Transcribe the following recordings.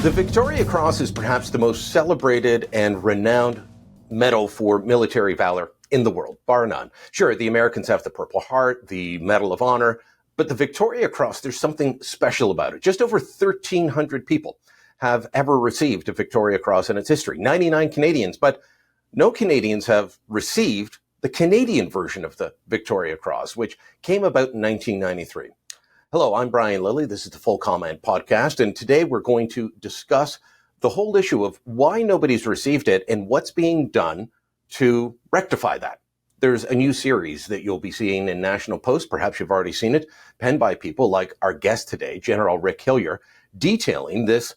The Victoria Cross is perhaps the most celebrated and renowned medal for military valor in the world, bar none. Sure, the Americans have the Purple Heart, the Medal of Honor, but the Victoria Cross, there's something special about it. Just over 1,300 people have ever received a Victoria Cross in its history, 99 Canadians, but no Canadians have received the Canadian version of the Victoria Cross, which came about in 1993. Hello, I'm Brian Lilly. This is the Full Comment Podcast, and today we're going to discuss the whole issue of why nobody's received it and what's being done to rectify that. There's a new series that you'll be seeing in National Post, perhaps you've already seen it, penned by people like our guest today, General Rick Hillier, detailing this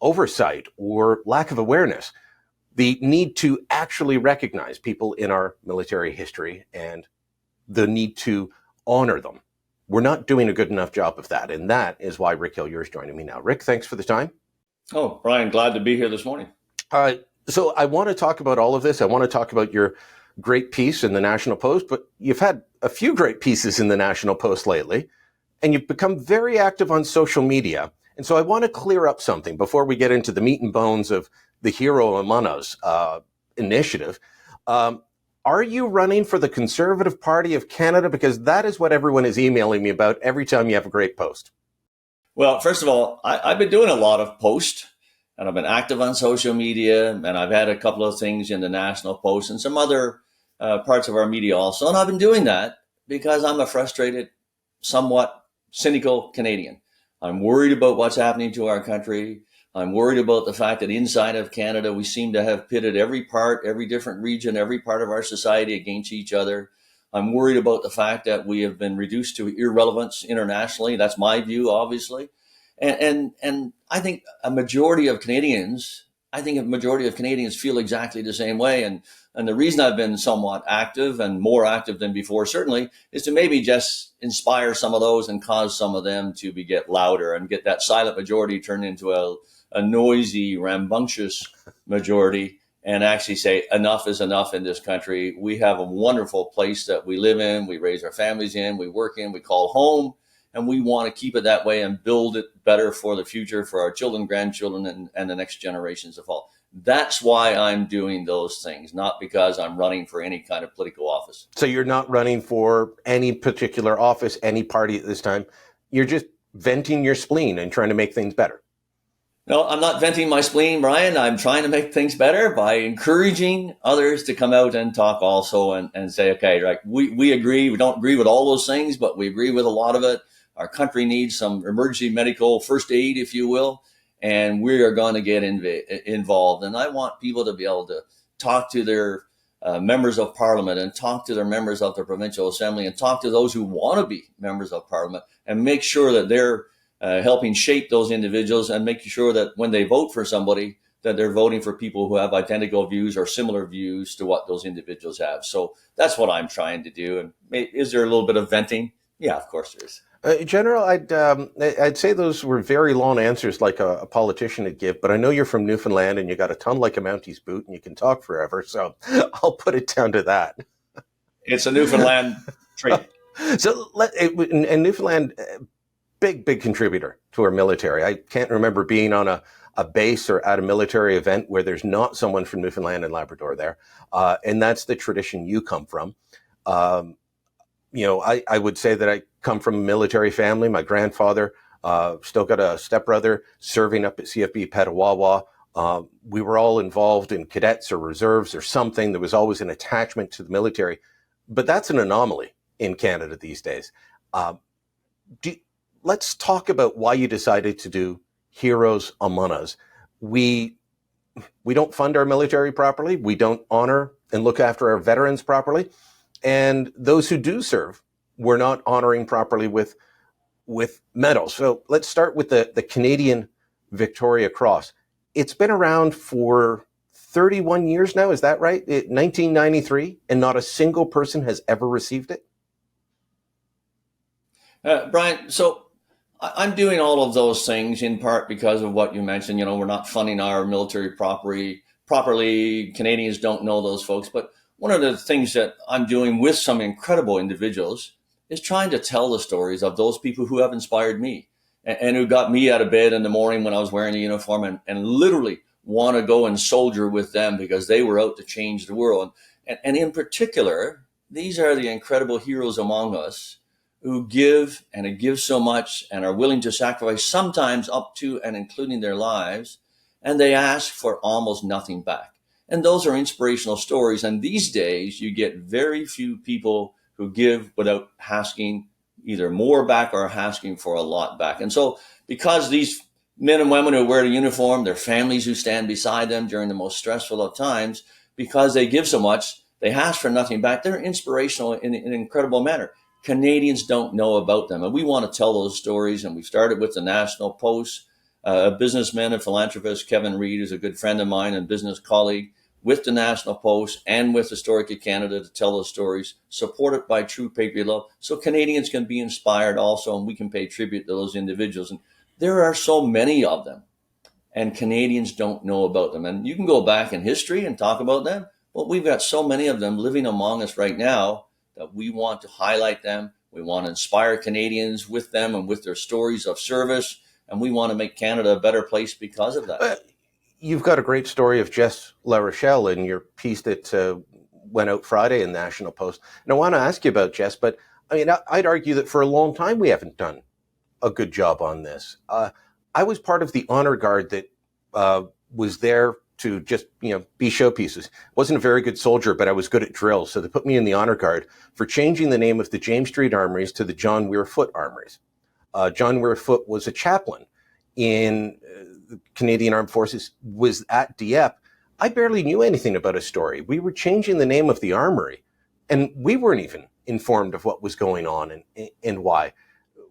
oversight or lack of awareness, the need to actually recognize people in our military history and the need to honor them. We're not doing a good enough job of that, and that is why Rick Hillier is joining me now. Rick, thanks for the time. Oh, Brian, glad to be here this morning. So I want to talk about all of this. I want to talk about your great piece in the National Post, but you've had a few great pieces in the National Post lately, and you've become very active on social media. And so I want to clear up something before we get into the meat and bones of the Hero Among Us initiative. Are you running for the Conservative Party of Canada? Because that is what everyone is emailing me about every time you have a great post. Well, first of all, I've been doing a lot of posts, and I've been active on social media, and I've had a couple of things in the National Post and some other parts of our media also. And I've been doing that because I'm a frustrated, somewhat cynical Canadian. I'm worried about what's happening to our country. I'm worried about the fact that inside of Canada, we seem to have pitted every part, every different region, every part of our society against each other. I'm worried about the fact that we have been reduced to irrelevance internationally. That's my view, obviously. And I think a majority of Canadians feel exactly the same way. And the reason I've been somewhat active and more active than before, certainly, is to maybe just inspire some of those and cause some of them to get louder and get that silent majority turned into a noisy, rambunctious majority and actually say enough is enough in this country. We have a wonderful place that we live in, we raise our families in, we work in, we call home, and we want to keep it that way and build it better for the future, for our children, grandchildren, and the next generations to follow. That's why I'm doing those things, not because I'm running for any kind of political office. So you're not running for any particular office, any party at this time. You're just venting your spleen and trying to make things better. No, I'm not venting my spleen, Brian. I'm trying to make things better by encouraging others to come out and talk also and say, okay, right, we agree. We don't agree with all those things, but we agree with a lot of it. Our country needs some emergency medical first aid, if you will, and we are going to get involved. And I want people to be able to talk to their members of parliament and talk to their members of the provincial assembly and talk to those who want to be members of parliament and make sure that they're helping shape those individuals and making sure that when they vote for somebody, that they're voting for people who have identical views or similar views to what those individuals have. So that's what I'm trying to do. And is there a little bit of venting? Yeah, of course there is. General, I'd say those were very long answers like a politician would give, but I know you're from Newfoundland and you got a tongue like a Mounties boot and you can talk forever, so I'll put it down to that. It's a Newfoundland trait. So, and Newfoundland, big contributor to our military. I can't remember being on a base or at a military event where there's not someone from Newfoundland and Labrador there, and that's the tradition you come from. I would say that I come from a military family. My grandfather still got a stepbrother serving up at CFB Petawawa. We were all involved in cadets or reserves or something. There was always an attachment to the military. But that's an anomaly in Canada these days. Let's talk about why you decided to do Heroes Among Us. We don't fund our military properly. We don't honor and look after our veterans properly. And those who do serve, we're not honoring properly with medals. So let's start with the Canadian Victoria Cross. It's been around for 31 years now. Is that right? 1993, and not a single person has ever received it? Brian, so I'm doing all of those things in part because of what you mentioned. You know, we're not funding our military properly. Canadians don't know those folks, but one of the things that I'm doing with some incredible individuals is trying to tell the stories of those people who have inspired me. and who got me out of bed in the morning when I was wearing a uniform and literally want to go and soldier with them because they were out to change the world. And in particular, these are the incredible heroes among us who give and give so much and are willing to sacrifice sometimes up to and including their lives, and they ask for almost nothing back. And those are inspirational stories. And these days, you get very few people who give without asking either more back or asking for a lot back. And so because these men and women who wear the uniform, their families who stand beside them during the most stressful of times, because they give so much, they ask for nothing back. They're inspirational in an incredible manner. Canadians don't know about them. And we want to tell those stories. And we started with the National Post, a businessman and philanthropist, Kevin Reed, who's a good friend of mine and business colleague, with the National Post and with Historically Canada to tell those stories, supported by true patriot love, so Canadians can be inspired also, and we can pay tribute to those individuals. And there are so many of them, and Canadians don't know about them. And you can go back in history and talk about them, but we've got so many of them living among us right now that we want to highlight them. We want to inspire Canadians with them and with their stories of service, and we want to make Canada a better place because of that. You've got a great story of Jess Larochelle in your piece that went out Friday in the National Post. And I want to ask you about Jess, but I mean, I'd argue that for a long time we haven't done a good job on this. I was part of the honor guard that was there to just, be showpieces. Wasn't a very good soldier, but I was good at drills. So they put me in the honor guard for changing the name of the James Street Armories to the John Weir Foote Armories. John Weir Foote was a chaplain in the Canadian Armed Forces, was at Dieppe. I barely knew anything about his story. We were changing the name of the armory, and we weren't even informed of what was going on and why.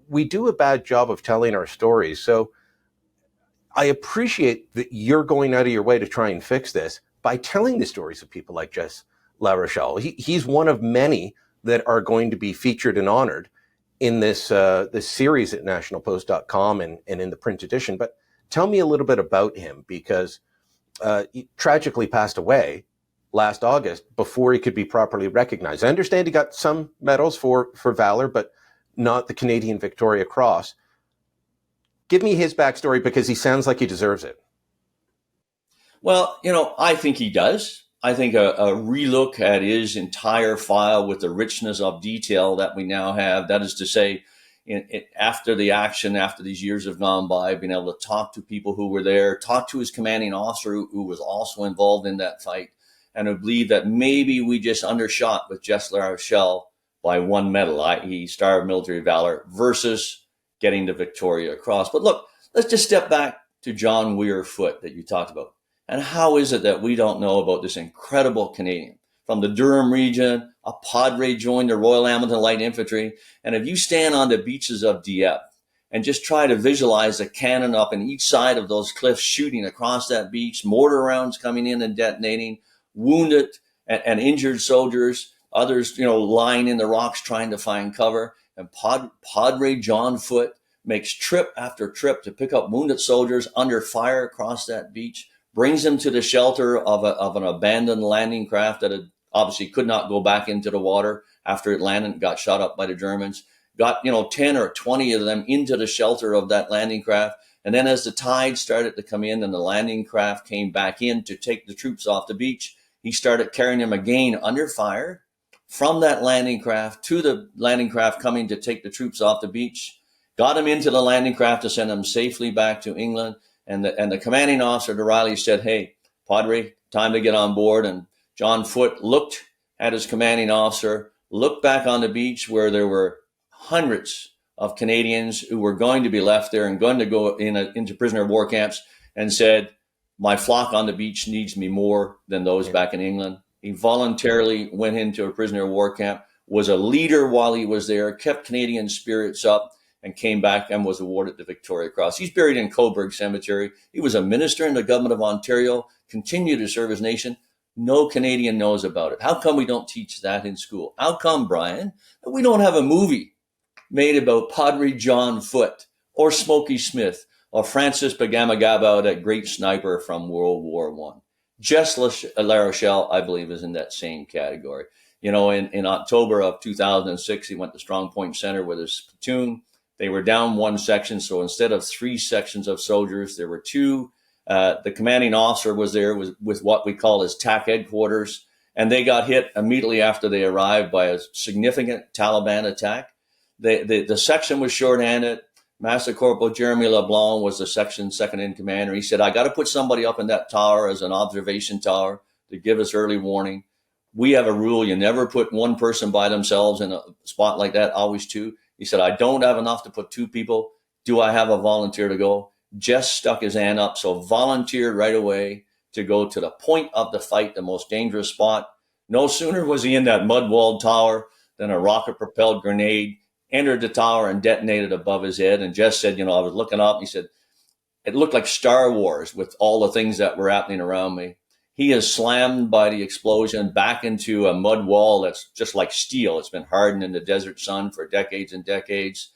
We do a bad job of telling our stories. So I appreciate that you're going out of your way to try and fix this by telling the stories of people like Jess Larochelle. He's one of many that are going to be featured and honored in this series at nationalpost.com and in the print edition. But tell me a little bit about him, because he tragically passed away last August before he could be properly recognized. I understand he got some medals for Valor, but not the Canadian Victoria Cross. Give me his backstory, because he sounds like he deserves it. Well, I think he does. I think a relook at his entire file with the richness of detail that we now have, that is to say, after the action, after these years have gone by, being able to talk to people who were there, talk to his commanding officer who was also involved in that fight, and I believe that maybe we just undershot with Jess Larochelle by one medal, i.e. Star of Military Valor, versus getting the Victoria Cross. But look, let's just step back to John Weir Foote that you talked about. And how is it that we don't know about this incredible Canadian? From the Durham region, a Padre joined the Royal Hamilton Light Infantry. And if you stand on the beaches of Dieppe and just try to visualize a cannon up in each side of those cliffs shooting across that beach, mortar rounds coming in and detonating, wounded and injured soldiers, others, lying in the rocks trying to find cover. And Padre John Foote makes trip after trip to pick up wounded soldiers under fire across that beach, brings them to the shelter of an abandoned landing craft that had obviously could not go back into the water after it landed and got shot up by the Germans, got 10 or 20 of them into the shelter of that landing craft. And then as the tide started to come in and the landing craft came back in to take the troops off the beach, he started carrying them again under fire from that landing craft to the landing craft coming to take the troops off the beach, got them into the landing craft to send them safely back to England. And the commanding officer, de Riley, said, "Hey, Padre, time to get on board." And John Foote looked at his commanding officer, looked back on the beach where there were hundreds of Canadians who were going to be left there and going to go into prisoner of war camps, and said, "My flock on the beach needs me more than those back in England." He voluntarily went into a prisoner of war camp, was a leader while he was there, kept Canadian spirits up, and came back and was awarded the Victoria Cross. He's buried in Coburg Cemetery. He was a minister in the government of Ontario, continued to serve his nation. No Canadian knows about it. How come we don't teach that in school? How come, Brian, that we don't have a movie made about Padre John Foote or Smokey Smith or Francis Pagamagaba, that great sniper from World War I? Jess Larochelle, I believe, is in that same category. In October of 2006, he went to Strong Point Center with his platoon. They were down one section. So instead of 3 sections of soldiers, there were 2. The commanding officer was there with what we call his TAC headquarters. And they got hit immediately after they arrived by a significant Taliban attack. The section was shorthanded. Master Corporal Jeremy LeBlanc was the section second in commander. He said, I got to put somebody up in that tower as an observation tower to give us early warning. We have a rule. You never put one person by themselves in a spot like that, always 2. He said, I don't have enough to put 2 people. Do I have a volunteer to go? Jess stuck his hand up, so volunteered right away to go to the point of the fight, the most dangerous spot. No sooner was he in that mud-walled tower than a rocket-propelled grenade entered the tower and detonated above his head. And Jess said, I was looking up. He said, it looked like Star Wars with all the things that were happening around me. He is slammed by the explosion back into a mud wall that's just like steel. It's been hardened in the desert sun for decades and decades.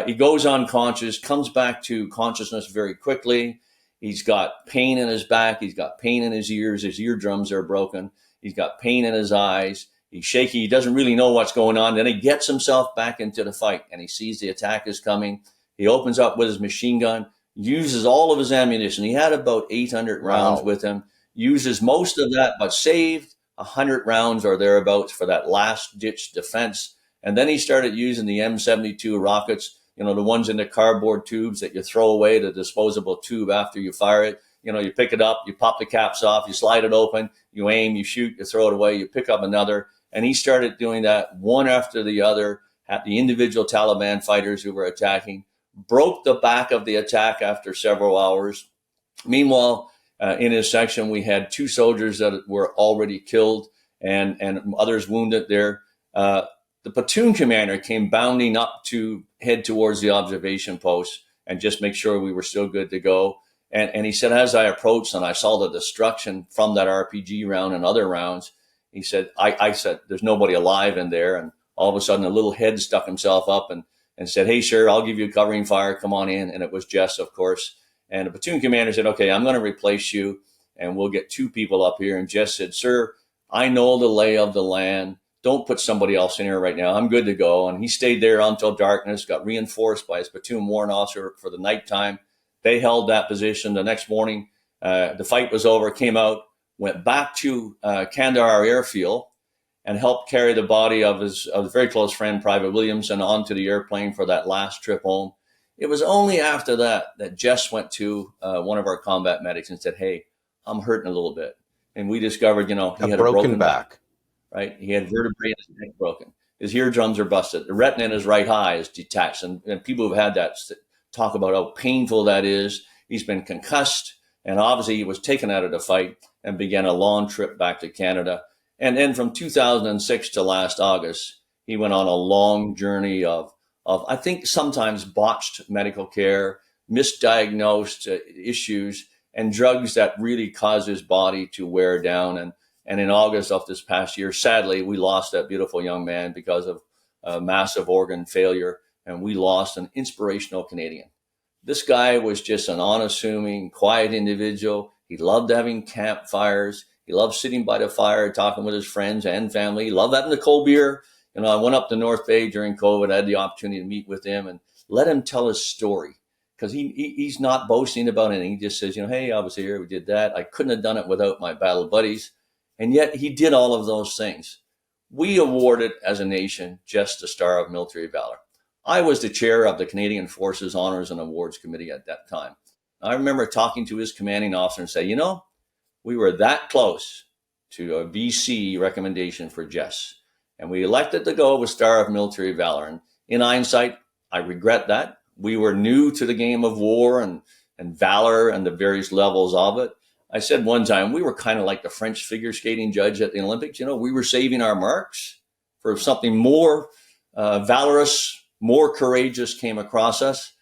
He goes unconscious, comes back to consciousness very quickly. He's got pain in his back. He's got pain in his ears. His eardrums are broken. He's got pain in his eyes. He's shaky. He doesn't really know what's going on. Then he gets himself back into the fight, and he sees the attack is coming. He opens up with his machine gun, uses all of his ammunition. He had about 800 rounds with him, uses most of that, but saved 100 rounds or thereabouts for that last-ditch defense. And then he started using the M72 rockets, the ones in the cardboard tubes that you throw away, the disposable tube after you fire it. You pick it up, you pop the caps off, you slide it open, you aim, you shoot, you throw it away, you pick up another. And he started doing that one after the other at the individual Taliban fighters who were attacking, broke the back of the attack after several hours. Meanwhile, in his section, we had 2 soldiers that were already killed and others wounded there. The platoon commander came bounding up to head towards the observation post and just make sure we were still good to go. And he said, as I approached and I saw the destruction from that RPG round and other rounds, he said, I said, there's nobody alive in there. And all of a sudden, a little head stuck himself up and said, hey, sir, I'll give you covering fire. Come on in. And it was Jess, of course. And the platoon commander said, okay, I'm going to replace you and we'll get 2 people up here. And Jess said, sir, I know the lay of the land. Don't put somebody else in here right now. I'm good to go. And he stayed there until darkness, got reinforced by his platoon warrant officer for the nighttime. They held that position. The next morning, the fight was over, came out, went back to Kandahar airfield and helped carry the body of his very close friend, Private Williamson, onto the airplane for that last trip home. It was only after that Jess went to one of our combat medics and said, hey, I'm hurting a little bit. And we discovered, he had a broken back. Right? He had vertebrae in his neck broken. His eardrums are busted. The retina in his right eye is detached. And people who've had that talk about how painful that is. He's been concussed. And obviously he was taken out of the fight and began a long trip back to Canada. And then from 2006 to last August, he went on a long journey of I think sometimes botched medical care, misdiagnosed issues, and drugs that really cause his body to wear down. And in August of this past year, sadly, we lost that beautiful young man because of massive organ failure, and we lost an inspirational Canadian. This guy was just an unassuming, quiet individual. He loved having campfires. He loved sitting by the fire, talking with his friends and family. He loved having the cold beer. I went up to North Bay during COVID. I had the opportunity to meet with him and let him tell his story, because he's not boasting about anything. He just says, hey, I was here, we did that. I couldn't have done it without my battle buddies. And yet he did all of those things. We awarded, as a nation, Jess the Star of Military Valor. I was the chair of the Canadian Forces Honors and Awards Committee at that time. I remember talking to his commanding officer and say, we were that close to a VC recommendation for Jess. And we elected to go with Star of Military Valor. And in hindsight, I regret that. We were new to the game of war and valor and the various levels of it. I said one time, we were kind of like the French figure skating judge at the Olympics. We were saving our marks for something more valorous, more courageous came across us,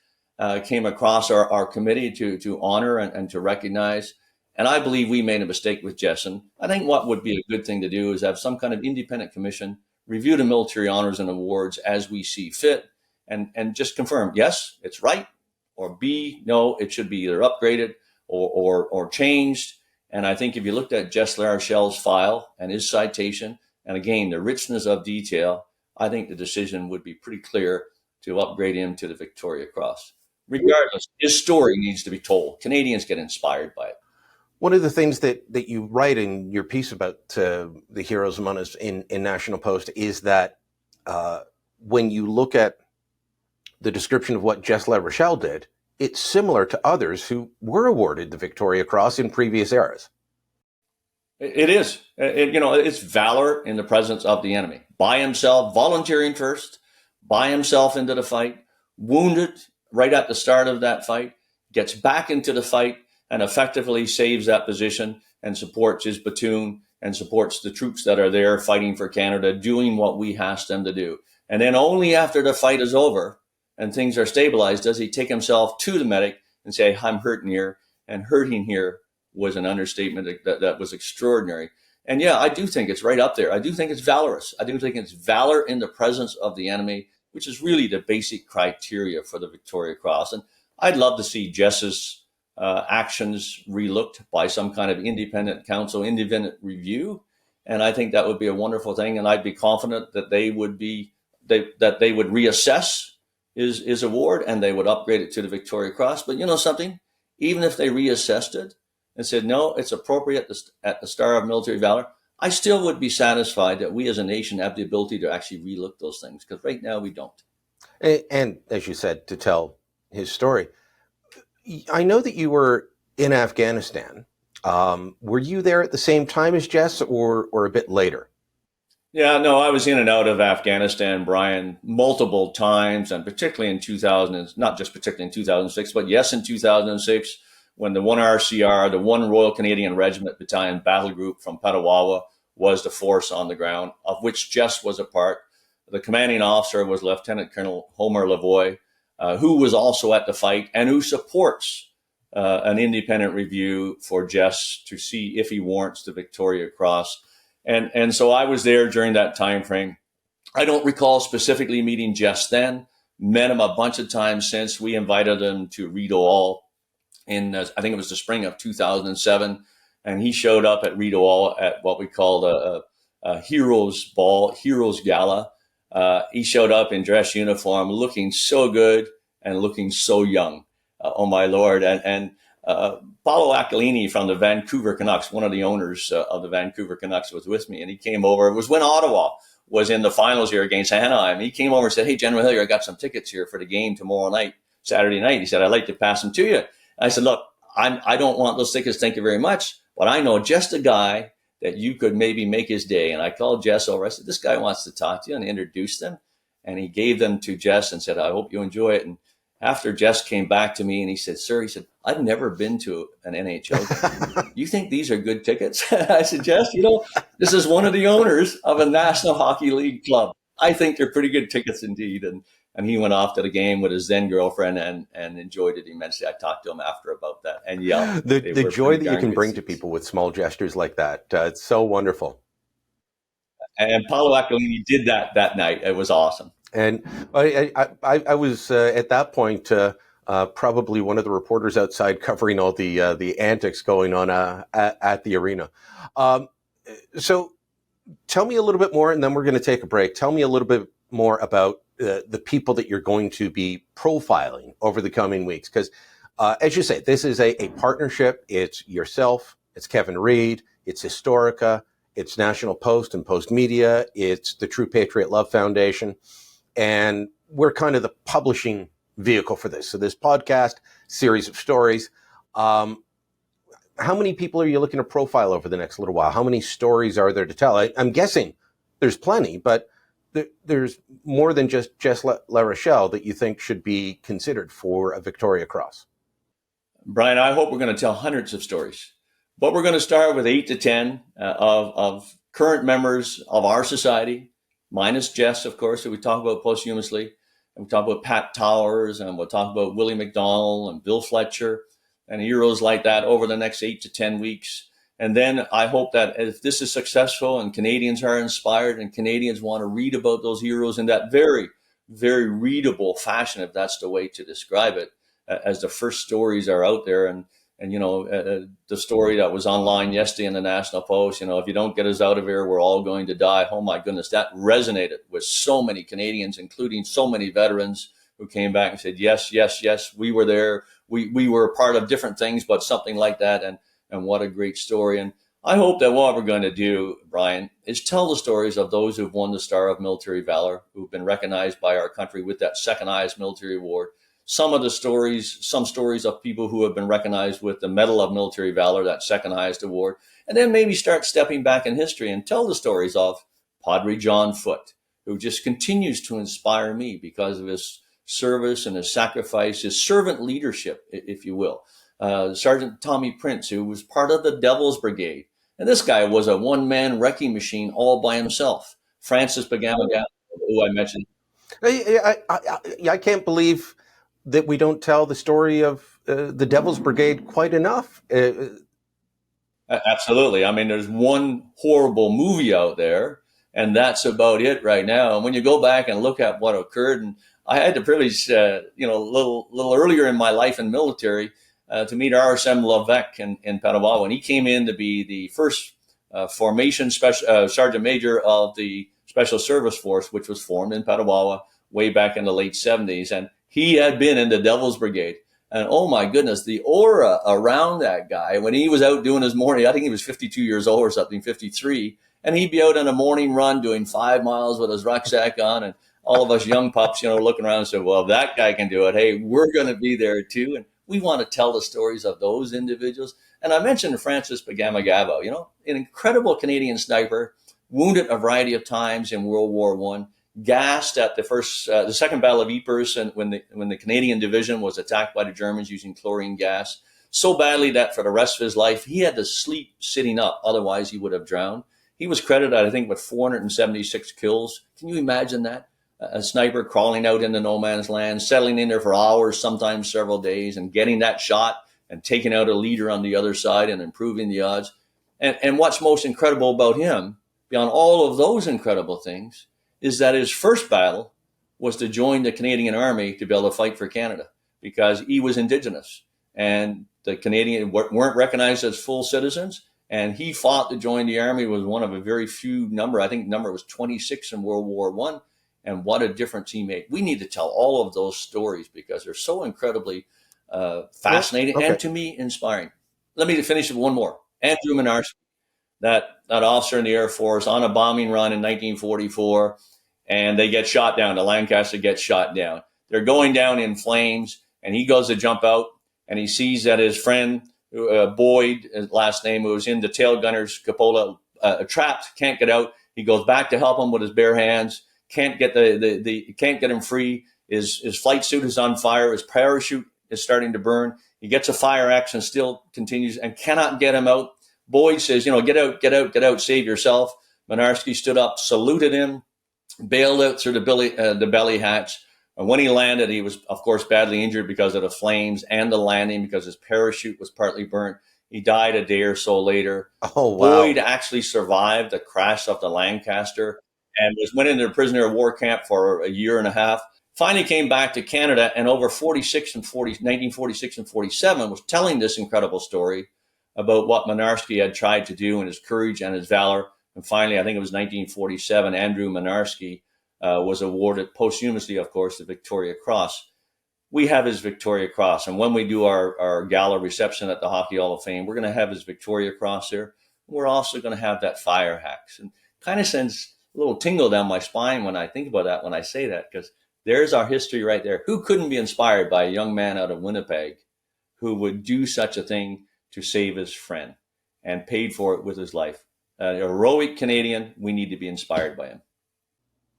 came across our committee to honor and to recognize. And I believe we made a mistake with Jess. And I think what would be a good thing to do is have some kind of independent commission review the military honors and awards as we see fit and just confirm, yes, it's right, or B, no, it should be either upgraded or changed. And I think if you looked at Jess Larochelle's file and his citation, and again, the richness of detail, I think the decision would be pretty clear. to upgrade him to the Victoria Cross. Regardless, his story needs to be told. Canadians get inspired by it. One of the things that you write in your piece about the heroes among us in National Post is that when you look at the description of what Jess Larochelle did, it's similar to others who were awarded the Victoria Cross in previous eras. It is. It's valor in the presence of the enemy. By himself, volunteering first, by himself into the fight, wounded right at the start of that fight, gets back into the fight and effectively saves that position and supports his platoon and supports the troops that are there fighting for Canada, doing what we asked them to do. And then only after the fight is over and things are stabilized does he take himself to the medic and say, I'm hurting here. And hurting here was an understatement that was extraordinary. And yeah, I do think it's right up there. I do think it's valorous. I do think it's valor in the presence of the enemy, which is really the basic criteria for the Victoria Cross. And I'd love to see Jess's actions relooked by some kind of independent council, independent review. And I think that would be a wonderful thing. And I'd be confident that they would reassess his award and they would upgrade it to the Victoria Cross. But you know something? Even if they reassessed it and said, no, it's appropriate at the Star of Military Valor, I still would be satisfied that we as a nation have the ability to actually relook those things, because right now we don't. And as you said, to tell his story, I know that you were in Afghanistan. Were you there at the same time as Jess or a bit later? Yeah, no, I was in and out of Afghanistan, Brian, multiple times, and particularly in 2000, not just particularly in 2006, but yes, in 2006, when the 1 RCR, the 1 Royal Canadian Regiment Battalion Battle Group from Petawawa was the force on the ground, of which Jess was a part. The commanding officer was Lieutenant Colonel Homer Lavoie, who was also at the fight and who supports an independent review for Jess to see if he warrants the Victoria Cross. And so I was there during that time frame. I don't recall specifically meeting Jess then. Met him a bunch of times since. We invited him to Rideau Hall in, I think it was the spring of 2007. And he showed up at Rideau Hall at what we called a Heroes Ball, Heroes Gala. He showed up in dress uniform, looking so good and looking so young. Oh, my Lord. And Paolo Accolini from the Vancouver Canucks, one of the owners of the Vancouver Canucks, was with me. And he came over. It was when Ottawa was in the finals here against Anaheim. He came over and said, hey, General Hillier, I got some tickets here for the game tomorrow night, Saturday night. He said, I'd like to pass them to you. I said, look, I don't want those tickets. Thank you very much. But I know just a guy that you could maybe make his day. And I called Jess over. I said, this guy wants to talk to you, and introduced them. And he gave them to Jess and said, I hope you enjoy it. And after Jess came back to me and he said, sir, he said, I've never been to an NHL game. You think these are good tickets? I said, Jess, this is one of the owners of a National Hockey League club. I think they're pretty good tickets indeed. And he went off to the game with his then girlfriend and enjoyed it immensely. I talked to him after about that. And yeah, the joy that you can bring to people with small gestures like that. It's so wonderful. And Paolo Accolini did that night. It was awesome. And I was at that point probably one of the reporters outside covering all the antics going on at the arena. So tell me a little bit more, and then we're going to take a break. Tell me a little bit more about the people that you're going to be profiling over the coming weeks. Because as you say, this is a partnership. It's yourself, it's Kevin Reed, it's Historica, it's National Post and Postmedia, it's the True Patriot Love Foundation. And we're kind of the publishing vehicle for this. So this podcast, series of stories. How many people are you looking to profile over the next little while? How many stories are there to tell? I'm guessing there's plenty, but there's more than just Larochelle that you think should be considered for a Victoria Cross. Brian, I hope we're going to tell hundreds of stories, but we're going to start with 8 to 10 of current members of our society, minus Jess, of course, that we talk about posthumously. And we talk about Pat Towers, and we'll talk about Willie McDonald and Bill Fletcher and heroes like that over the next 8 to 10 weeks. And then I hope that if this is successful and Canadians are inspired and Canadians want to read about those heroes in that very, very readable fashion, if that's the way to describe it, as the first stories are out there. And the story that was online yesterday in the National Post, if you don't get us out of here, we're all going to die. Oh, my goodness, that resonated with so many Canadians, including so many veterans who came back and said, yes, yes, yes, we were there. We were a part of different things, but something like that. And what a great story. And I hope that what we're going to do, Brian, is tell the stories of those who've won the Star of Military Valor, who've been recognized by our country with that second highest military award. Some stories of people who have been recognized with the Medal of Military Valor, that second highest award, and then maybe start stepping back in history and tell the stories of Padre John Foote, who just continues to inspire me because of his service and his sacrifice, his servant leadership, if you will. Sergeant Tommy Prince, who was part of the Devil's Brigade. And this guy was a one-man wrecking machine all by himself. Francis Bagama, who I mentioned. I can't believe that we don't tell the story of the Devil's Brigade quite enough. Absolutely. I mean, there's one horrible movie out there, and that's about it right now. And when you go back and look at what occurred, and I had the privilege, a little earlier in my life in military, to meet R.S.M. Levesque in Petawawa, and he came in to be the first formation sergeant major of the Special Service Force, which was formed in Petawawa way back in the late 70s. And he had been in the Devil's Brigade. And oh my goodness, the aura around that guy when he was out doing his morning, I think he was 52 years old or something, 53. And he'd be out on a morning run doing 5 miles with his rucksack on. And all of us young pups, looking around and said, well, if that guy can do it, hey, we're going to be there too. And we want to tell the stories of those individuals. And I mentioned Francis Bagama, an incredible Canadian sniper, wounded a variety of times in World War I, gassed at the Second Battle of Ypres, and when the Canadian division was attacked by the Germans using chlorine gas, so badly that for the rest of his life he had to sleep sitting up, otherwise he would have drowned. He was credited, I think, with 476 kills. Can you imagine that? A sniper crawling out into no man's land, settling in there for hours, sometimes several days, and getting that shot and taking out a leader on the other side and improving the odds. And what's most incredible about him, beyond all of those incredible things, is that his first battle was to join the Canadian Army to be able to fight for Canada because he was Indigenous. And the Canadians weren't recognized as full citizens. And he fought to join the Army, was one of a very few number. I think the number was 26 in World War I. And what a difference he made. We need to tell all of those stories because they're so incredibly fascinating and, to me, inspiring. Let me finish with one more. Andrew Minarski, that officer in the Air Force on a bombing run in 1944, and they get shot down. The Lancaster gets shot down. They're going down in flames, and he goes to jump out, and he sees that his friend, Boyd, his last name, who was in the tail gunner's cupola, trapped, can't get out. He goes back to help him with his bare hands. Can't get can't get him free. His flight suit is on fire. His parachute is starting to burn. He gets a fire axe and still continues and cannot get him out. Boyd says, get out, save yourself. Minarski stood up, saluted him, bailed out through the belly hatch. And when he landed, he was, of course, badly injured because of the flames and the landing because his parachute was partly burnt. He died a day or so later. Oh, wow. Boyd actually survived the crash of the Lancaster and went into a prisoner of war camp for a year and a half. Finally came back to Canada, and over 1946 and 47 was telling this incredible story about what Minarski had tried to do and his courage and his valor. And finally, I think it was 1947, Andrew Minarski was awarded posthumously, of course, the Victoria Cross. We have his Victoria Cross. And when we do our gala reception at the Hockey Hall of Fame, we're going to have his Victoria Cross there. We're also going to have that fire axe. And kind of sends a little tingle down my spine when I think about that, when I say that, because there's our history right there. Who couldn't be inspired by a young man out of Winnipeg who would do such a thing to save his friend and paid for it with his life? A heroic Canadian, we need to be inspired by him.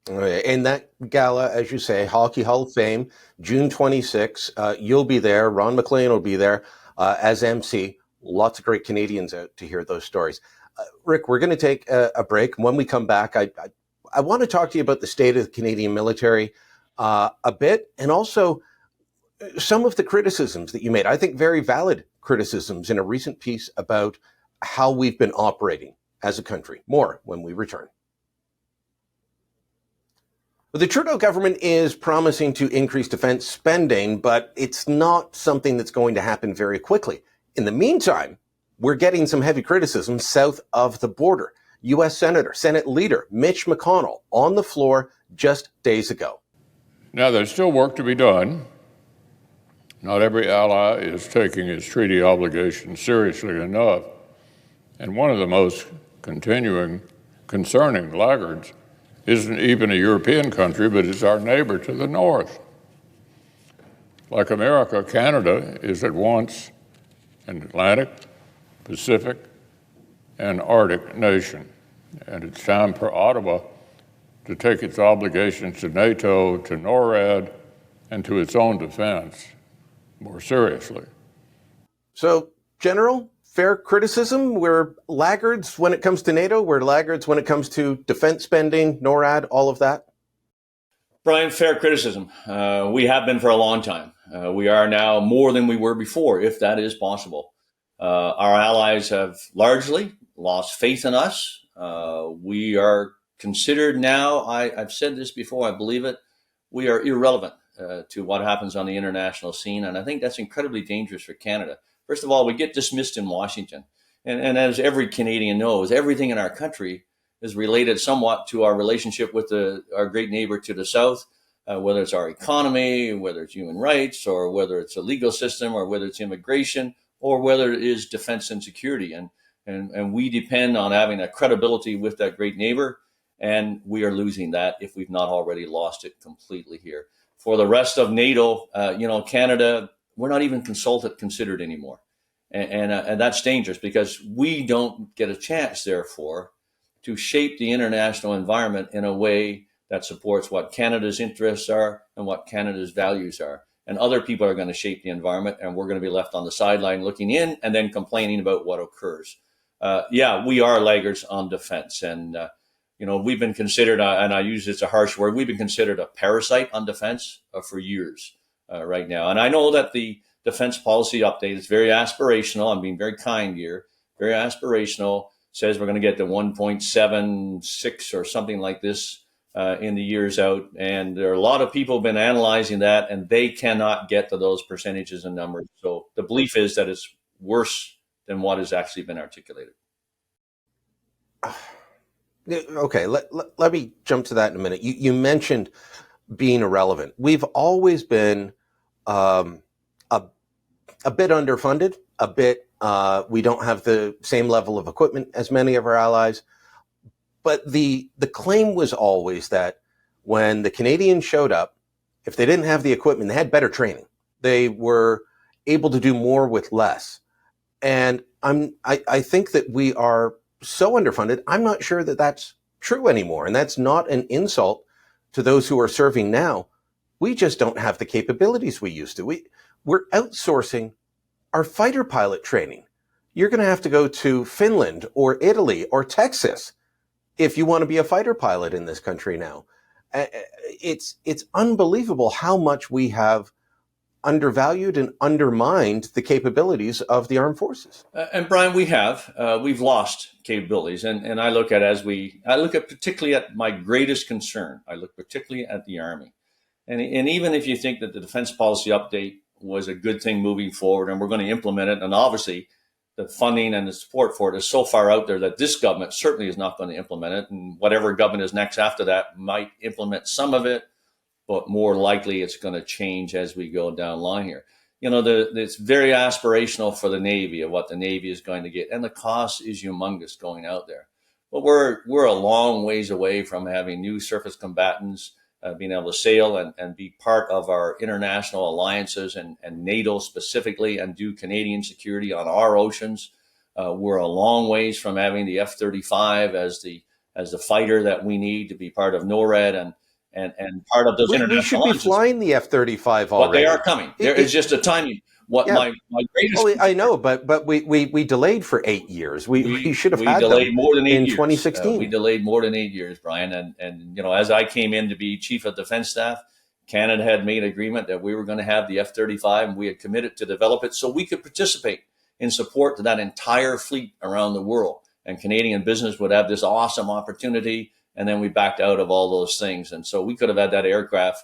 In that gala, as you say, Hockey Hall of Fame, June 26, you'll be there. Ron McLean will be there as MC. Lots of great Canadians out to hear those stories. Rick, we're going to take a break. When we come back, I want to talk to you about the state of the Canadian military a bit, and also some of the criticisms that you made. I think very valid criticisms in a recent piece about how we've been operating as a country. More when we return. The Trudeau government is promising to increase defense spending, but it's not something that's going to happen very quickly. In the meantime, we're getting some heavy criticism south of the border. U.S. Senate Leader Mitch McConnell on the floor just days ago. Now, there's still work to be done. Not every ally is taking its treaty obligations seriously enough. And one of the most concerning laggards isn't even a European country, but it's our neighbor to the north. Like America, Canada is at once an Atlantic, Pacific, and Arctic nation. And it's time for Ottawa to take its obligations to NATO, to NORAD, and to its own defense more seriously. So, General, fair criticism? We're laggards when it comes to NATO. We're laggards when it comes to defense spending, NORAD, all of that. Brian, fair criticism. We have been for a long time. We are now more than we were before, if that is possible. Our allies have largely lost faith in us. We are considered now, I've said this before, I believe it, we are irrelevant to what happens on the international scene. And I think that's incredibly dangerous for Canada. First of all, we get dismissed in Washington. And as every Canadian knows, everything in our country is related somewhat to our relationship with our great neighbor to the south, whether it's our economy, whether it's human rights, or whether it's a legal system, or whether it's immigration, or whether it is defense and security. And we depend on having a credibility with that great neighbor, and we are losing that if we've not already lost it completely here. For the rest of NATO, Canada, we're not even considered anymore. And that's dangerous because we don't get a chance, therefore, to shape the international environment in a way that supports what Canada's interests are and what Canada's values are. And other people are going to shape the environment, and we're going to be left on the sideline looking in and then complaining about what occurs. We are laggards on defense. And, we've been considered, and I use it's a harsh word, we've been considered a parasite on defense for years right now. And I know that the defense policy update is very aspirational. I'm being very kind here, very aspirational. Says we're going to get to 1.76 or something like this in the years out. And there are a lot of people have been analyzing that, and they cannot get to those percentages and numbers. So the belief is that it's worse than what has actually been articulated. Okay, let me jump to that in a minute. You mentioned being irrelevant. We've always been a bit underfunded, a bit we don't have the same level of equipment as many of our allies. But the claim was always that when the Canadians showed up, if they didn't have the equipment, they had better training. They were able to do more with less. And I think that we are so underfunded, I'm not sure that that's true anymore. And that's not an insult to those who are serving now. We just don't have the capabilities we used to. We're outsourcing our fighter pilot training. You're going to have to go to Finland or Italy or Texas if you want to be a fighter pilot in this country now. It's unbelievable how much we have undervalued and undermined the capabilities of the armed forces. And Brian, we've lost capabilities. And I look at particularly at my greatest concern. I look particularly at the Army. And even if you think that the defense policy update was a good thing moving forward and we're going to implement it, and obviously the funding and the support for it is so far out there that this government certainly is not going to implement it. And whatever government is next after that might implement some of it, but more likely it's going to change as we go down the line here. It's very aspirational for the Navy of what the Navy is going to get, and the cost is humongous going out there. But we're a long ways away from having new surface combatants being able to sail and be part of our international alliances and NATO specifically, and do Canadian security on our oceans. We're a long ways from having the F-35 as the fighter that we need to be part of NORAD and part of those international We should alliances. be flying the F-35 already. But they are coming. There is just a timing. My greatest. Well, I know, but we delayed for 8 years. We should have had delayed them more than 8 in years. 2016. We delayed more than 8 years, Brian. And as I came in to be Chief of Defense Staff, Canada had made an agreement that we were going to have the F-35, and we had committed to develop it so we could participate in support to that entire fleet around the world. And Canadian business would have this awesome opportunity, and then we backed out of all those things. And so we could have had that aircraft,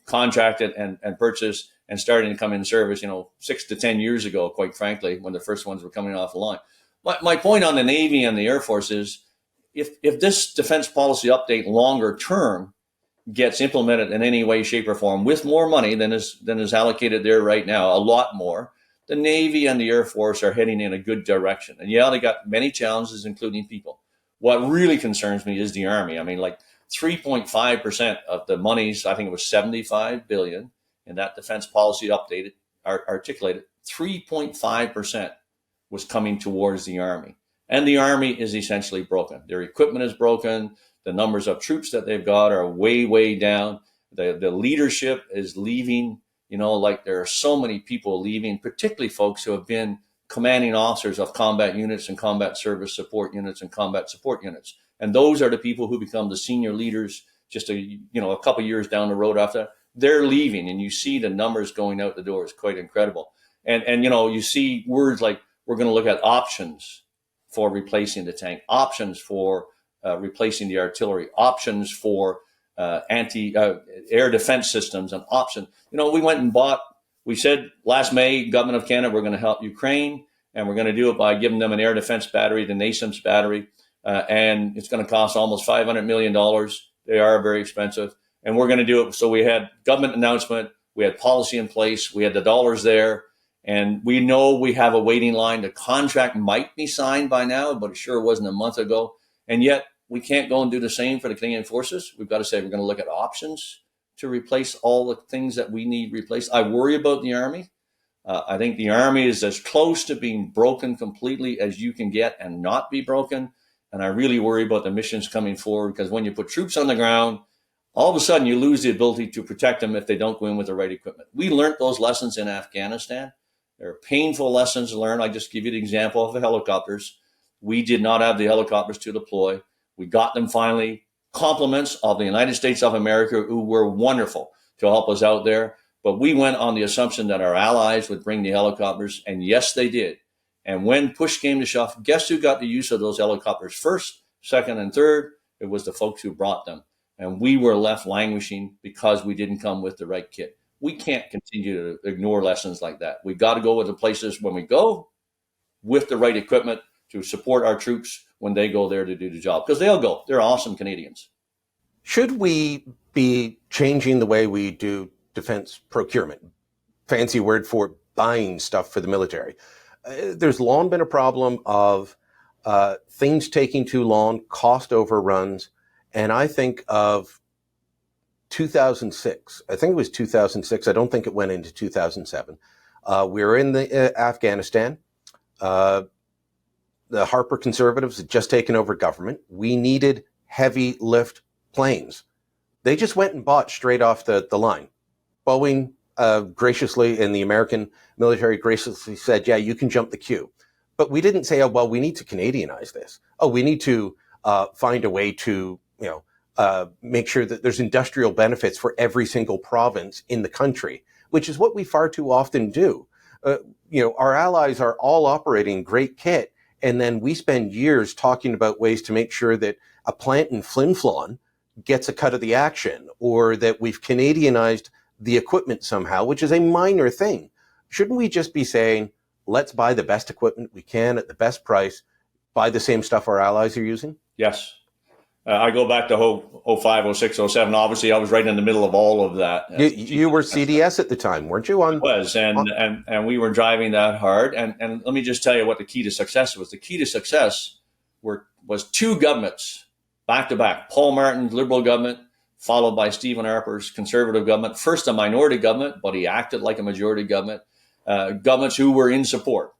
contracted and purchased and starting to come in service, 6 to 10 years ago, quite frankly, when the first ones were coming off the line. My point on the Navy and the Air Force is if this defense policy update longer term gets implemented in any way, shape, or form with more money than is allocated there right now, a lot more, the Navy and the Air Force are heading in a good direction. And yeah, they got many challenges, including people. What really concerns me is the Army. I mean, like 3.5% of the monies, I think it was 75 billion in that defense policy updated, articulated, 3.5% was coming towards the Army. And the Army is essentially broken. Their equipment is broken. The numbers of troops that they've got are way, way down. The leadership is leaving. You know, like there are so many people leaving, particularly folks who have been commanding officers of combat units and combat service support units and combat support units. And those are the people who become the senior leaders just a couple of years down the road after that. They're leaving, and you see the numbers going out the door. It's quite incredible. And you see words like, we're going to look at options for replacing the tank, options for replacing the artillery, options for anti-air defense systems, and options. We went and we said last May, Government of Canada, we're going to help Ukraine, and we're going to do it by giving them an air defense battery, the NASAMS battery, and it's going to cost almost $500 million. They are very expensive, and we're going to do it. So we had government announcement, we had policy in place, we had the dollars there, and we know we have a waiting line. The contract might be signed by now, but it sure wasn't a month ago, and yet we can't go and do the same for the Canadian Forces. We've got to say we're going to look at options to replace all the things that we need replaced. I worry about the Army. I think the Army is as close to being broken completely as you can get and not be broken. And I really worry about the missions coming forward, because when you put troops on the ground, all of a sudden you lose the ability to protect them if they don't go in with the right equipment. We learned those lessons in Afghanistan. There are painful lessons learned. I just give you the example of the helicopters. We did not have the helicopters to deploy. We got them finally. Compliments of the United States of America, who were wonderful to help us out there. But we went on the assumption that our allies would bring the helicopters, and yes, they did. And when push came to shove, guess who got the use of those helicopters first, second, and third? It was the folks who brought them. And we were left languishing because we didn't come with the right kit. We can't continue to ignore lessons like that. We got to go with the places when we go with the right equipment to support our troops when they go there to do the job, because they'll go. They're awesome Canadians. Should we be changing the way we do defense procurement? Fancy word for buying stuff for the military. There's long been a problem of things taking too long, cost overruns, and I think of 2006. I think it was 2006. I don't think it went into 2007. We were in Afghanistan. The Harper Conservatives had just taken over government. We needed heavy lift planes. They just went and bought straight off the line. Boeing graciously, and the American military graciously said, yeah, you can jump the queue. But we didn't say, oh, well, we need to Canadianize this. Oh, we need to find a way to, make sure that there's industrial benefits for every single province in the country, which is what we far too often do. Our allies are all operating great kit, and then we spend years talking about ways to make sure that a plant in Flin Flon gets a cut of the action, or that we've Canadianized the equipment somehow, which is a minor thing. Shouldn't we just be saying, let's buy the best equipment we can at the best price, buy the same stuff our allies are using? Yes. I go back to 05, 06, 07. Obviously, I was right in the middle of all of that. You were CDS at the time, weren't you? I was, and we were driving that hard. And let me just tell you what the key to success was. The key to success was two governments back to back. Paul Martin's Liberal government, followed by Stephen Harper's Conservative government. First a minority government, but he acted like a majority government. Governments who were in support.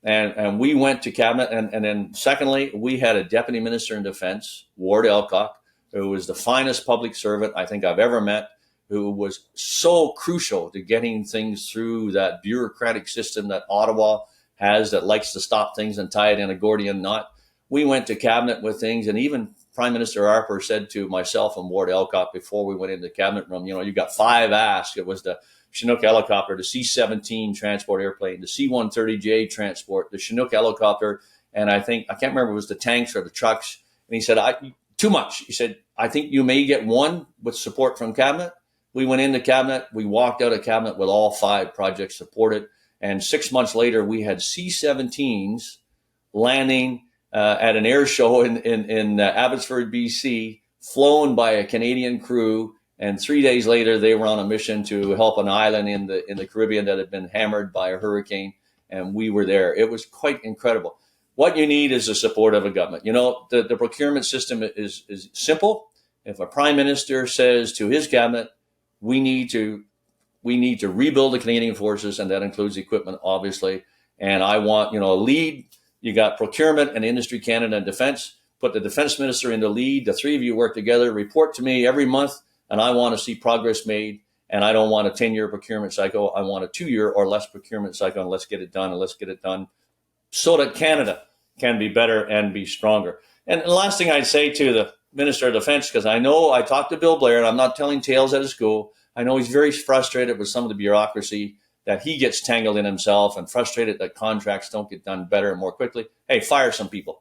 And we went to cabinet. And then secondly, we had a deputy minister in defense, Ward Elcock, who was the finest public servant I think I've ever met, who was so crucial to getting things through that bureaucratic system that Ottawa has that likes to stop things and tie it in a Gordian knot. We went to cabinet with things, and even Prime Minister Harper said to myself and Ward Elcock before we went into the cabinet room, you got 5 asks. It was the Chinook helicopter, the C-17 transport airplane, the C-130J transport, the Chinook helicopter, and I can't remember if it was the tanks or the trucks. And he said, too much. He said, I think you may get one with support from cabinet. We went into cabinet. We walked out of cabinet with all 5 projects supported. And 6 months later, we had C-17s landing at an air show in Abbotsford, BC, flown by a Canadian crew And 3 days later, they were on a mission to help an island in the Caribbean that had been hammered by a hurricane, and we were there. It was quite incredible. What you need is the support of a government. The procurement system is simple. If a prime minister says to his cabinet, we need to rebuild the Canadian forces, and that includes equipment, obviously. And I want, a lead. You got procurement and industry, Canada, and defense. Put the defense minister in the lead. The three of you work together, report to me every month, and I want to see progress made. And I don't want a 10-year procurement cycle. I want a 2-year or less procurement cycle, and let's get it done, so that Canada can be better and be stronger. And the last thing I'd say to the Minister of Defense, because I know I talked to Bill Blair, and I'm not telling tales out of school. I know he's very frustrated with some of the bureaucracy, that he gets tangled in himself, and frustrated that contracts don't get done better and more quickly. Hey, fire some people.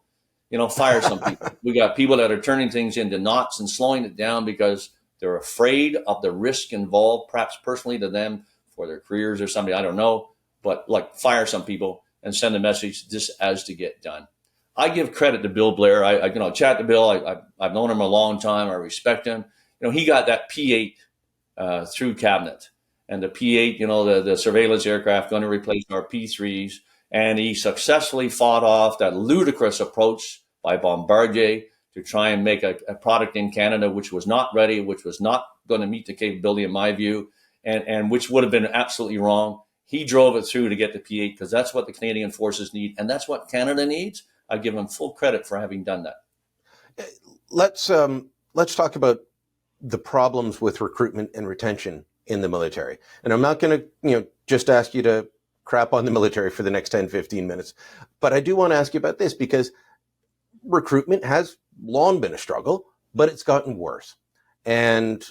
Fire some people. We got people that are turning things into knots and slowing it down because they're afraid of the risk involved, perhaps personally to them for their careers or something. I don't know. But fire some people and send a message, this has to get done. I give credit to Bill Blair. I chat to Bill. I've known him a long time. I respect him. He got that P-8 through cabinet, and the P-8, the surveillance aircraft, going to replace our P-3s. And he successfully fought off that ludicrous approach by Bombardier to try and make a product in Canada which was not ready, which was not going to meet the capability, in my view, and which would have been absolutely wrong. He drove it through to get the P-8 because that's what the Canadian forces need, and that's what Canada needs. I give him full credit for having done that. Let's talk about the problems with recruitment and retention in the military. And I'm not going to, just ask you to crap on the military for the next 10, 15 minutes. But I do want to ask you about this because recruitment has long been a struggle, but it's gotten worse. And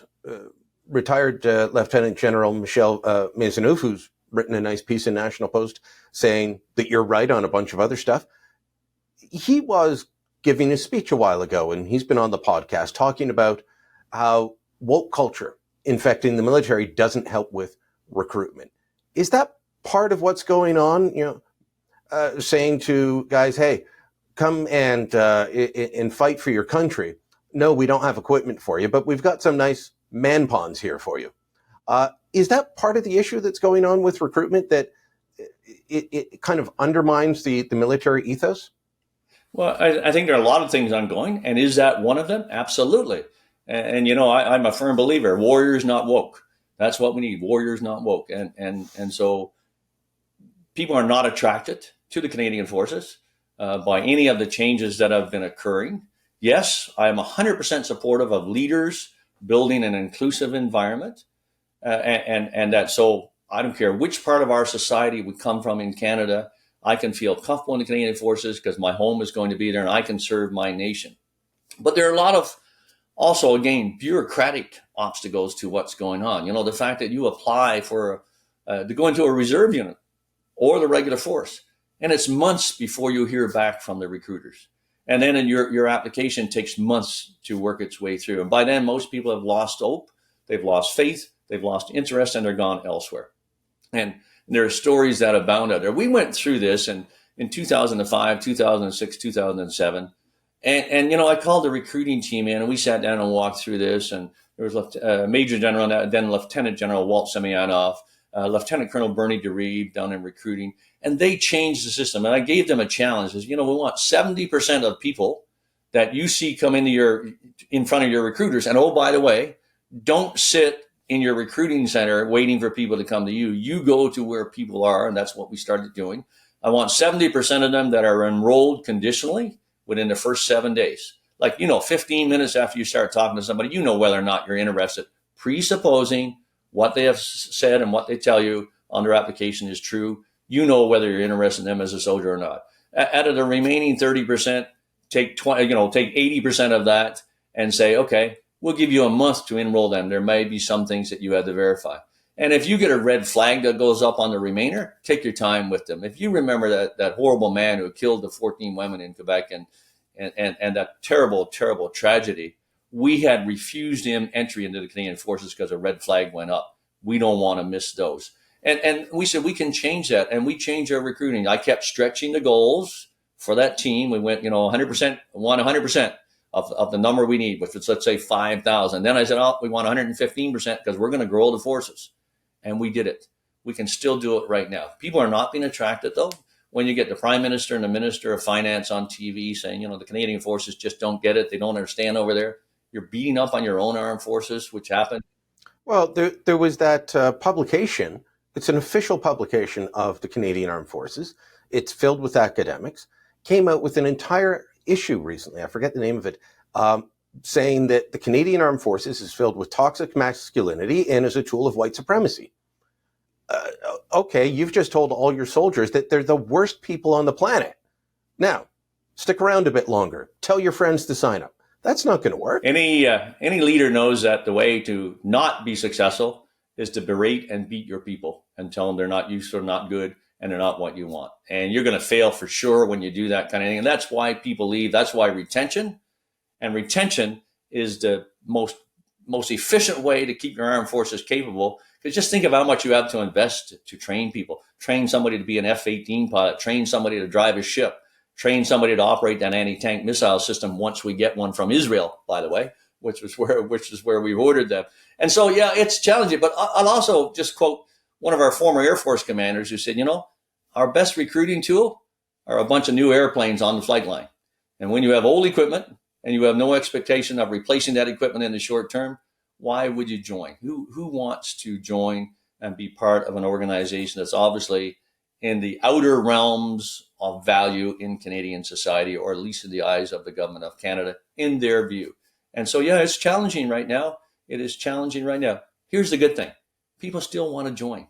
retired Lieutenant General Michel Maisonneuve, who's written a nice piece in National Post saying that you're right on a bunch of other stuff. He was giving a speech a while ago, and he's been on the podcast talking about how woke culture infecting the military doesn't help with recruitment. Is that part of what's going on? Saying to guys, hey, come and fight for your country. No, we don't have equipment for you, but we've got some nice man ponds here for you. Is that part of the issue that's going on with recruitment, that it kind of undermines the military ethos? Well, I think there are a lot of things ongoing, and is that one of them? Absolutely. And I'm a firm believer, warriors, not woke. That's what we need, warriors, not woke. And so people are not attracted to the Canadian Forces by any of the changes that have been occurring. Yes, I am 100% supportive of leaders building an inclusive environment. And that, so I don't care which part of our society we come from in Canada, I can feel comfortable in the Canadian Forces because my home is going to be there and I can serve my nation. But there are a lot of, also, again, bureaucratic obstacles to what's going on. The fact that you apply for to go into a reserve unit or the regular force, and it's months before you hear back from the recruiters. And then your application takes months to work its way through. And by then, most people have lost hope, they've lost faith, they've lost interest, and they're gone elsewhere. And there are stories that abound out there. We went through this in 2005, 2006, 2007. And I called the recruiting team in, and we sat down and walked through this. And there was Major General, then Lieutenant General Walt Semyonov, Lieutenant Colonel Bernie DeReeb down in recruiting. And they changed the system. And I gave them a challenge. We want 70% of people that you see come in front of your recruiters. And oh, by the way, don't sit in your recruiting center waiting for people to come to you. You go to where people are, and that's what we started doing. I want 70% of them that are enrolled conditionally within the first 7 days. 15 minutes after you start talking to somebody, whether or not you're interested, presupposing what they have said and what they tell you on their application is true. Whether you're interested in them as a soldier or not. Out of the remaining 30%, take 80% of that and say, okay, we'll give you a month to enroll them. There may be some things that you have to verify. And if you get a red flag that goes up on the remainder, take your time with them. If you remember that horrible man who killed the 14 women in Quebec and that terrible, terrible tragedy, we had refused him entry into the Canadian Forces because a red flag went up. We don't want to miss those. And we said we can change that, and we changed our recruiting. I kept stretching the goals for that team. We went, 100%, want 100%. of the number we need, which is, let's say, 5,000. Then I said, oh, we want 115% because we're going to grow the forces. And we did it. We can still do it right now. People are not being attracted, though, when you get the Prime Minister and the Minister of Finance on TV saying, the Canadian forces just don't get it. They don't understand over there. You're beating up on your own armed forces, which happened. Well, there was that publication. It's an official publication of the Canadian Armed Forces. It's filled with academics. Came out with an entire issue recently. I forget the name of it. Saying that the Canadian Armed Forces is filled with toxic masculinity and is a tool of white supremacy. Okay, you've just told all your soldiers that they're the worst people on the planet. Now, stick around a bit longer. Tell your friends to sign up. That's not going to work. Any leader knows that the way to not be successful is to berate and beat your people and tell them they're not useful, not good, and they're not what you want. And you're going to fail for sure when you do that kind of thing. And that's why people leave. That's why retention is the most efficient way to keep your armed forces capable. Because just think of how much you have to invest to train people. Train somebody to be an F-18 pilot. Train somebody to drive a ship. Train somebody to operate that anti-tank missile system once we get one from Israel, by the way, which is where we've ordered them. And so, yeah, it's challenging. But I'll also just quote one of our former Air Force commanders who said, our best recruiting tool are a bunch of new airplanes on the flight line. And when you have old equipment and you have no expectation of replacing that equipment in the short term, why would you join? Who wants to join and be part of an organization that's obviously in the outer realms of value in Canadian society, or at least in the eyes of the government of Canada, in their view? And so, yeah, it's challenging right now. It is challenging right now. Here's the good thing. People still want to join.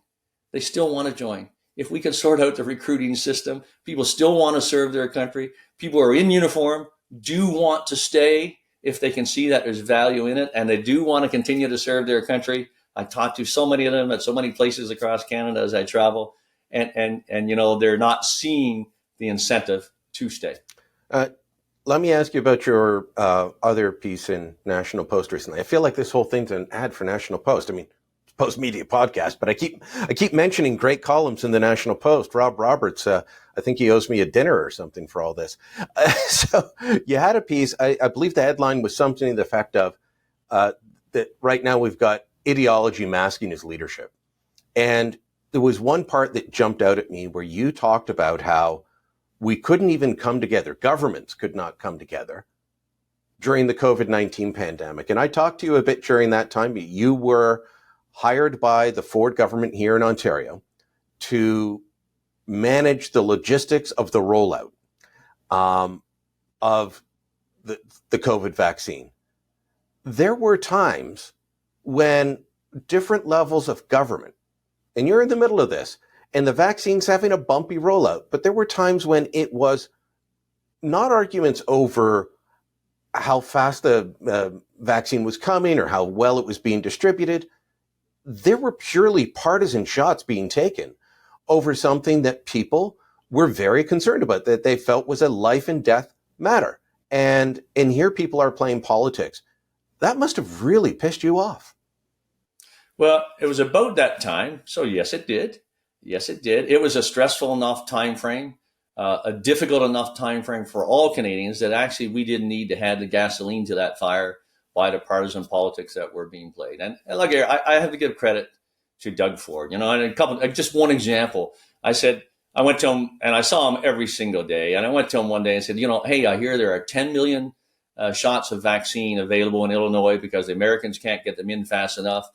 They still want to join. If we can sort out the recruiting system, people still want to serve their country. People who are in uniform do want to stay if they can see that there's value in it, and they do want to continue to serve their country. I talked to so many of them at so many places across Canada as I travel, and they're not seeing the incentive to stay. Let me ask you about your other piece in National Post recently. I feel like this whole thing's an ad for National Post. I mean, Postmedia podcast, but I keep mentioning great columns in the National Post. Rob Roberts, I think he owes me a dinner or something for all this. So you had a piece, I believe the headline was something to the effect of that right now we've got ideology masking his leadership. And there was one part that jumped out at me where you talked about how we couldn't even come together. Governments could not come together during the COVID-19 pandemic. And I talked to you a bit during that time. You were hired by the Ford government here in Ontario to manage the logistics of the rollout of the COVID vaccine. There were times when different levels of government, and you're in the middle of this, and the vaccine's having a bumpy rollout, but there were times when it was not arguments over how fast the vaccine was coming or how well it was being distributed. There were purely partisan shots being taken over something that people were very concerned about, that they felt was a life and death matter. And here people are playing politics. That must have really pissed you off. Well, it was about that time. So yes, it did. Yes, it did. It was a stressful enough time frame, a difficult enough time frame for all Canadians that actually we didn't need to add the gasoline to that fire by the partisan politics that were being played. And look here, I have to give credit to Doug Ford. And just one example. I went to him and I saw him every single day. And I went to him one day and said, hey, I hear there are 10 million shots of vaccine available in Illinois because the Americans can't get them in fast enough.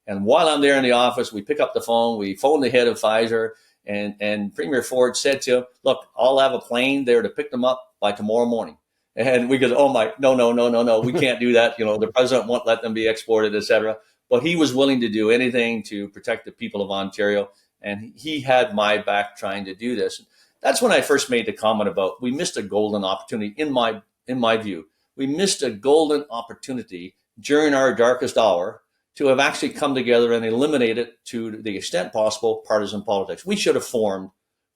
And while I'm there in the office, we pick up the phone, we phone the head of Pfizer, and Premier Ford said to him, look, I'll have a plane there to pick them up by tomorrow morning. And we go, no, we can't do that. The president won't let them be exported, et cetera. But he was willing to do anything to protect the people of Ontario. And he had my back trying to do this. That's when I first made the comment about we missed a golden opportunity in my view. We missed a golden opportunity during our darkest hour to have actually come together and eliminated, to the extent possible, partisan politics. We should have formed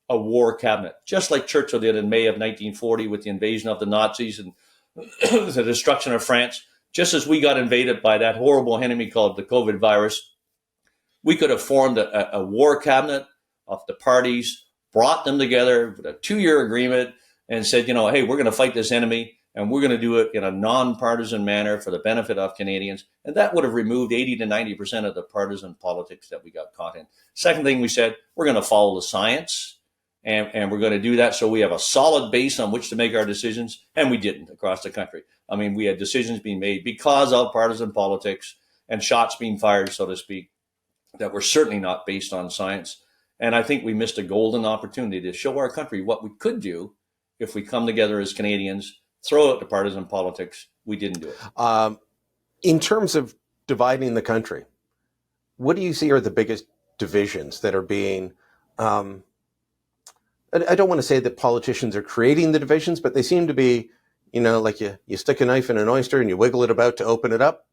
a war cabinet, just like Churchill did in May of 1940 with the invasion of the Nazis and the destruction of France. Just as we got invaded by that horrible enemy called the COVID virus, we could have formed a war cabinet of the parties, brought them together with a 2-year agreement and said, hey, we're going to fight this enemy. and we're going to do it in a nonpartisan manner for the benefit of Canadians. And that would have removed 80 to 90% of the partisan politics that we got caught in. Second thing we said, we're going to follow the science, and we're going to do that so we have a solid base on which to make our decisions. And we didn't across the country. I mean, we had decisions being made because of partisan politics and shots being fired, so to speak, that were certainly not based on science. And I think we missed a golden opportunity to show our country what we could do if we come together as Canadians, throw out the partisan politics. We didn't do it. In terms of dividing the country, what do you see are the biggest divisions that are being, I don't want to say that politicians are creating the divisions, but they seem to be, like you stick a knife in an oyster and you wiggle it about to open it up.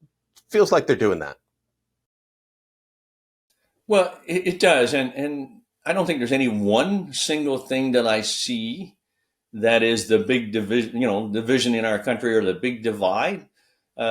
Feels like they're doing that. Well, it does. And I don't think there's any one single thing that I see that is the big division in our country or the big divide.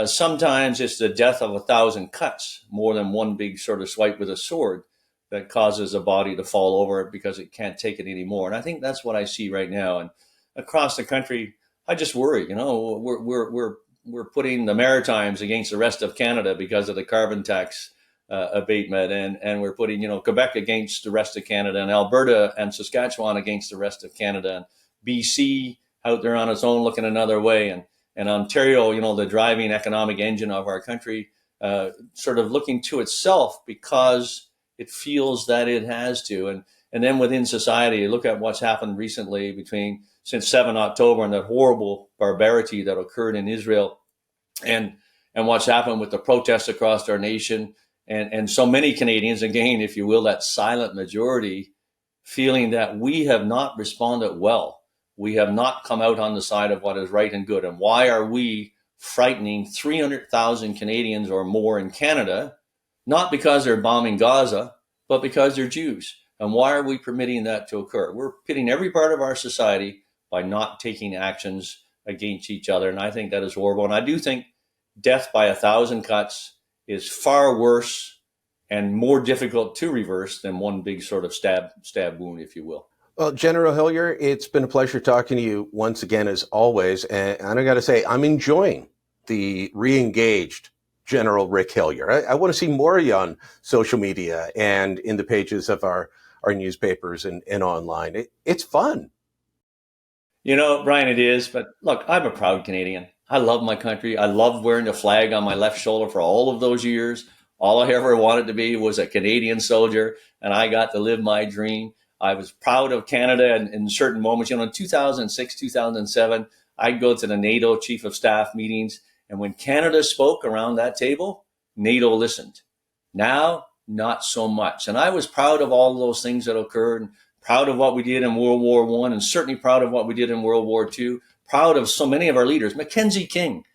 Sometimes it's the death of 1,000 cuts, more than one big sort of swipe with a sword that causes a body to fall over because it can't take it anymore. And I think that's what I see right now. And across the country, I just worry, we're putting the Maritimes against the rest of Canada because of the carbon tax abatement, and we're putting, Quebec against the rest of Canada, and Alberta and Saskatchewan against the rest of Canada, and BC out there on its own looking another way, and Ontario, the driving economic engine of our country, sort of looking to itself because it feels that it has to. And then within society, look at what's happened recently since 7 October and that horrible barbarity that occurred in Israel, and what's happened with the protests across our nation, and so many Canadians, again, if you will, that silent majority, feeling that we have not responded well. We have not come out on the side of what is right and good. And why are we frightening 300,000 Canadians or more in Canada, not because they're bombing Gaza, but because they're Jews? And why are we permitting that to occur? We're pitting every part of our society by not taking actions against each other. And I think that is horrible. And I do think death by 1,000 cuts is far worse and more difficult to reverse than one big sort of stab wound, if you will. Well, General Hillier, it's been a pleasure talking to you once again, as always. And I got to say, I'm enjoying the re-engaged General Rick Hillier. I want to see more of you on social media and in the pages of our newspapers and online. It's fun. Brian, it is. But look, I'm a proud Canadian. I love my country. I love wearing the flag on my left shoulder for all of those years. All I ever wanted to be was a Canadian soldier, and I got to live my dream. I was proud of Canada in certain moments. In 2006, 2007, I'd go to the NATO Chief of Staff meetings, and when Canada spoke around that table, NATO listened. Now, not so much. And I was proud of all of those things that occurred, and proud of what we did in World War I, and certainly proud of what we did in World War II. Proud of so many of our leaders. Mackenzie King,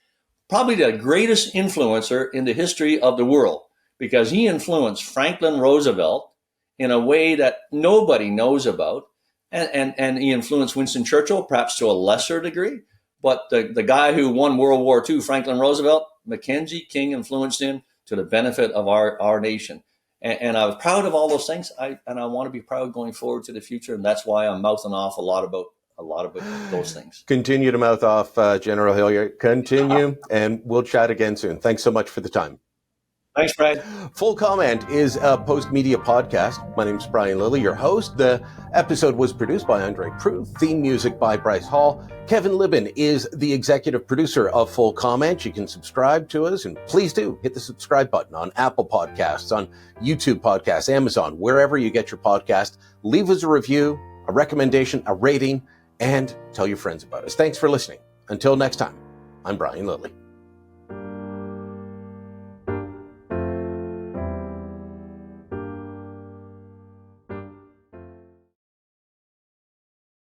probably the greatest influencer in the history of the world, because he influenced Franklin Roosevelt in a way that nobody knows about. And he influenced Winston Churchill, perhaps to a lesser degree. But the guy who won World War II, Franklin Roosevelt, Mackenzie King influenced him to the benefit of our nation. And I was proud of all those things. And I want to be proud going forward to the future. And that's why I'm mouthing off a lot about those things. Continue to mouth off, General Hillier. Continue, and we'll chat again soon. Thanks so much for the time. Thanks, Brian. Full Comment is a Postmedia podcast. My name's Brian Lilly, your host. The episode was produced by Andre Prue. Theme music by Bryce Hall. Kevin Libin is the executive producer of Full Comment. You can subscribe to us, and please do hit the subscribe button on Apple Podcasts, on YouTube Podcasts, Amazon, wherever you get your podcast. Leave us a review, a recommendation, a rating, and tell your friends about us. Thanks for listening. Until next time, I'm Brian Lilly.